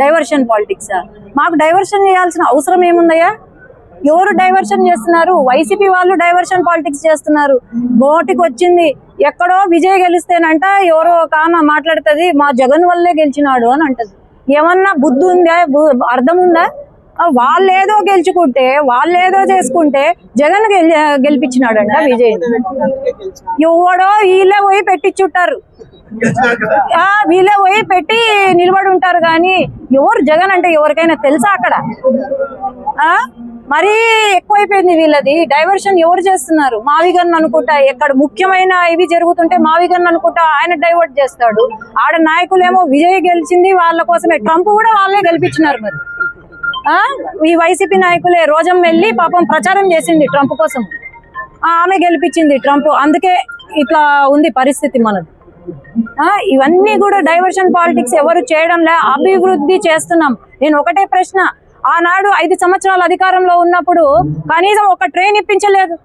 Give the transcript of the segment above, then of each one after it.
Diversion politics. మాకు diversion చేయాల్సిన అవసరం ఏముందయ్యా? ఎవరు డైవర్షన్ చేస్తున్నారు? వైసీపీ వాళ్ళు డైవర్షన్ పాలిటిక్స్ చేస్తున్నారు. నోటికి వచ్చింది ఎక్కడో విజయ్ గెలిస్తేనంట ఎవరో ఒక ఆమె మాట్లాడుతుంది మా జగన్ వల్లే గెలిచినాడు అని అంటది. ఏమన్నా బుద్ధి ఉందా? అర్థం ఉందా? వాళ్ళేదో గెలుచుకుంటే వాళ్ళేదో చేసుకుంటే జగన్ గెలిపించినాడంట విజయ్. ఎవడో వీళ్ళే పోయి పెట్టించుంటారు, వీళ్ళే పోయి పెట్టి నిలబడి ఉంటారు. కానీ ఎవరు జగన్ అంటే ఎవరికైనా తెలుసా? అక్కడ మరీ ఎక్కువైపోయింది వీళ్ళది. డైవర్షన్ ఎవరు చేస్తున్నారు? మావిగన్ అనుకుంటా, ఎక్కడ ముఖ్యమైన ఇవి జరుగుతుంటే మావిగన్ అనుకుంటా ఆయన డైవర్ట్ చేస్తాడు. ఆడ నాయకులేమో విజయ్ గెలిచింది వాళ్ళ కోసమే, ట్రంప్ కూడా వాళ్ళే గెలిపించినారు. మరి ఈ వైసీపీ నాయకులే రోజం వెళ్ళి పాపం ప్రచారం చేసింది ట్రంప్ కోసం, ఆమె గెలిపించింది ట్రంప్. అందుకే ఇట్లా ఉంది పరిస్థితి మనది. ఇవన్నీ కూడా డైవర్షన్ పాలిటిక్స్ ఎవరు చేయడంలే, అభివృద్ధి చేస్తున్నాం. నేను ఒకటే ప్రశ్న, ఆనాడు 5 సంవత్సరాల అధికారంలో ఉన్నప్పుడు కనీసం ఒక ట్రైన్ ఇప్పించలేదు,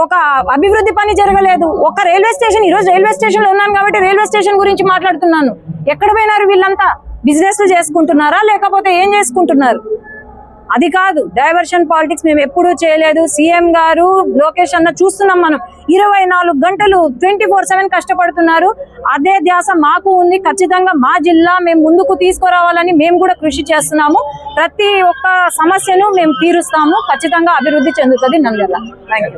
ఒక అభివృద్ధి పని జరగలేదు, ఒక రైల్వే స్టేషన్. ఈరోజు రైల్వే స్టేషన్ లో ఉన్నాను కాబట్టి రైల్వే స్టేషన్ గురించి మాట్లాడుతున్నాను. ఎక్కడ పోయినారు వీళ్ళంతా? బిజినెస్ చేసుకుంటున్నారా లేకపోతే ఏం చేసుకుంటున్నారు? అది కాదు డైవర్షన్ పాలిటిక్స్ మేము ఎప్పుడూ చేయలేదు. సీఎం గారు లోకేష్ అన్న చూస్తున్నాం, మనం 24 గంటలు 24/7 కష్టపడుతున్నారు. అదే ధ్యాస మాకు ఉంది. ఖచ్చితంగా మా జిల్లా మేము ముందుకు తీసుకురావాలని మేము కూడా కృషి చేస్తున్నాము. ప్రతి ఒక్క సమస్యను మేము తీరుస్తాము. ఖచ్చితంగా అభివృద్ధి చెందుతుంది నంద్యాల. Thank you.